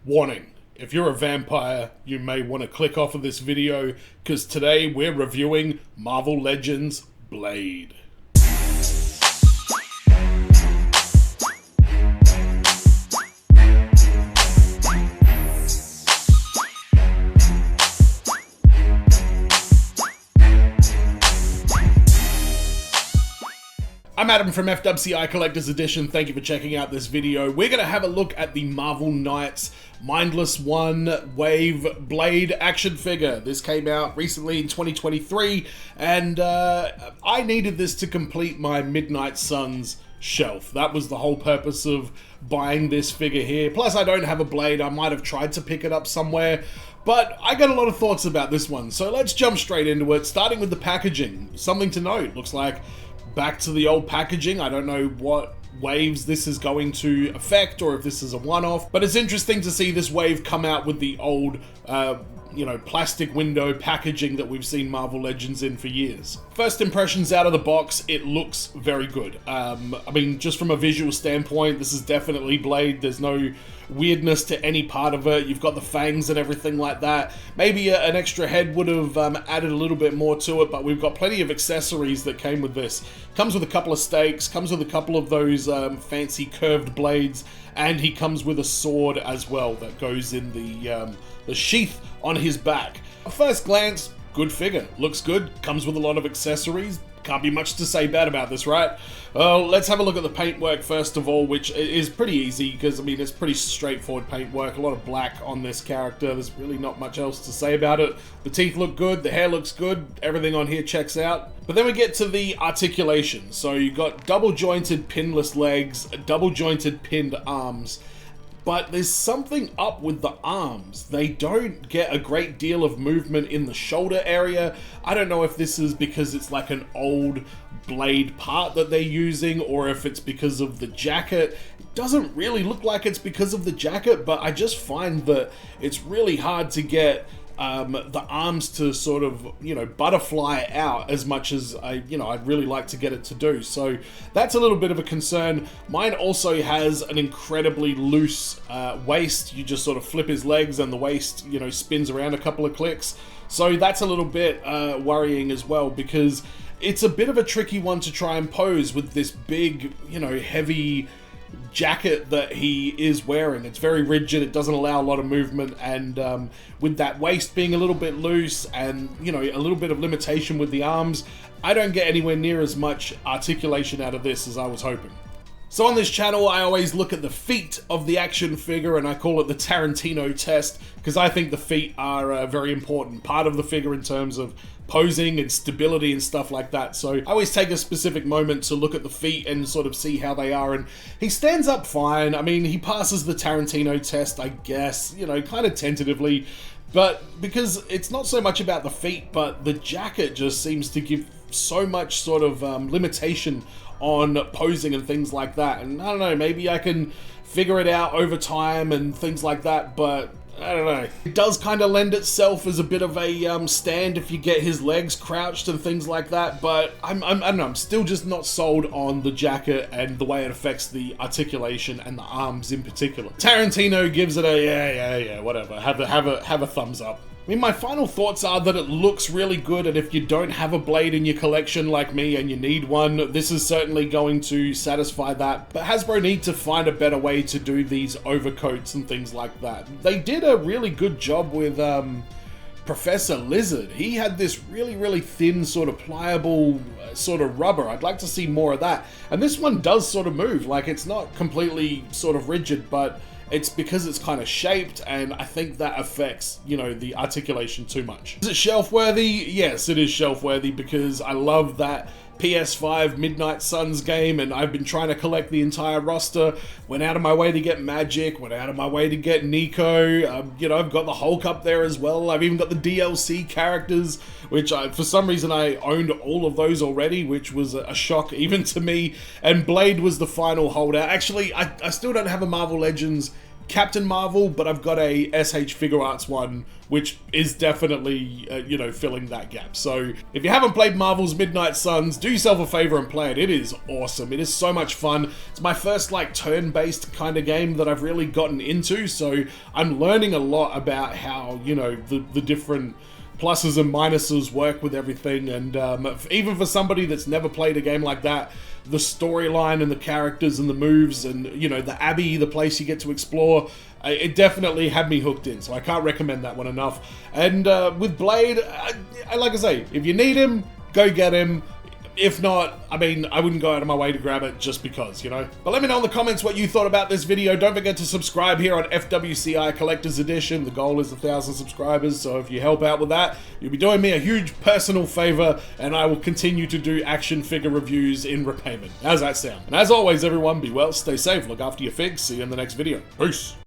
Warning, if you're a vampire, you may want to click off of this video, because today we're reviewing Marvel Legends Blade. I'm Adam from FWCI Collector's Edition. Thank you for checking out this video. We're going to have a look at the Marvel Knights Mindless One Wave Blade action figure. This came out recently in 2023, and I needed this to complete my Midnight Suns shelf. That was the whole purpose of buying this figure here. Plus, I don't have a Blade. I might have tried to pick it up somewhere, but I got a lot of thoughts about this one. So let's jump straight into it, starting with the packaging. Something to note, looks like back to the old packaging. I don't know what waves this is going to affect or if this is a one-off, but it's interesting to see this wave come out with the old plastic window packaging that we've seen Marvel Legends in for years. First impressions out of the box, it looks very good. I mean, just from a visual standpoint, this is definitely Blade. There's no weirdness to any part of it. You've got the fangs and everything like that. Maybe an extra head would have added a little bit more to it, but we've got plenty of accessories that came with this. Comes with a couple of stakes, comes with a couple of those fancy curved blades, and he comes with a sword as well that goes in the sheath on his back. At first glance, good figure. Looks good, comes with a lot of accessories. Can't be much to say bad about this, right? Well, let's have a look at the paintwork first of all, which is pretty easy because, I mean, it's pretty straightforward paintwork. A lot of black on this character. There's really not much else to say about it. The teeth look good, the hair looks good, everything on here checks out. But then we get to the articulation. So you've got double-jointed pinless legs, double-jointed pinned arms. But there's something up with the arms. They don't get a great deal of movement in the shoulder area. I don't know if this is because it's like an old Blade part that they're using, or if it's because of the jacket. It doesn't really look like it's because of the jacket, but I just find that it's really hard to get the arms to sort of, butterfly out as much as I'd really like to get it to do. So that's a little bit of a concern. Mine also has an incredibly loose waist. You just sort of flip his legs and the waist, spins around a couple of clicks. So that's a little bit worrying as well, because it's a bit of a tricky one to try and pose with this big, heavy jacket that he is wearing. It's very rigid, it doesn't allow a lot of movement, and with that waist being a little bit loose and a little bit of limitation with the arms, I don't get anywhere near as much articulation out of this as I was hoping. So on this channel, I always look at the feet of the action figure, and I call it the Tarantino test, because I think the feet are a very important part of the figure in terms of posing and stability and stuff like that. So I always take a specific moment to look at the feet and sort of see how they are, and he stands up fine. I mean, he passes the Tarantino test, I guess, kind of tentatively, but because it's not so much about the feet, but the jacket just seems to give so much sort of limitation on posing and things like that. And I don't know, maybe I can figure it out over time and things like that, but I don't know. It does kind of lend itself as a bit of a stand if you get his legs crouched and things like that, but I don't know, I'm still just not sold on the jacket and the way it affects the articulation and the arms in particular. Tarantino gives it a yeah, whatever. Have a thumbs up. I mean, my final thoughts are that it looks really good, and if you don't have a Blade in your collection like me and you need one, this is certainly going to satisfy that. But Hasbro need to find a better way to do these overcoats and things like that. They did a really good job with Professor Lizard. He had this really thin, sort of pliable sort of rubber. I'd like to see more of that. And this one does sort of move. Like, it's not completely sort of rigid, but it's because it's kind of shaped, and I think that affects, the articulation too much. Is it shelf-worthy? Yes, it is shelf-worthy, because I love that PS5 Midnight Suns game, and I've been trying to collect the entire roster. Went out of my way to get Magic, went out of my way to get Nico. I've got the Hulk up there as well. I've even got the DLC characters, which for some reason I owned all of those already, which was a shock even to me. And Blade was the final holdout. Actually, I still don't have a Marvel Legends Captain Marvel, but I've got a SH Figure Arts one, which is definitely, you know, filling that gap. So if you haven't played Marvel's Midnight Suns, do yourself a favor and play it. It is awesome. It is so much fun. It's my first like turn-based kind of game that I've really gotten into, so I'm learning a lot about how, you know, the different pluses and minuses work with everything, and even for somebody that's never played a game like that, the storyline and the characters and the moves and, you know, the Abbey, the place you get to explore, it definitely had me hooked in, so I can't recommend that one enough. And with Blade, like I say, if you need him, go get him. If not, I mean, I wouldn't go out of my way to grab it just because, you know? But let me know in the comments what you thought about this video. Don't forget to subscribe here on FWCI Collector's Edition. The goal is 1,000 subscribers, so if you help out with that, you'll be doing me a huge personal favor, and I will continue to do action figure reviews in repayment. How's that sound? And as always, everyone, be well, stay safe, look after your figs. See you in the next video. Peace!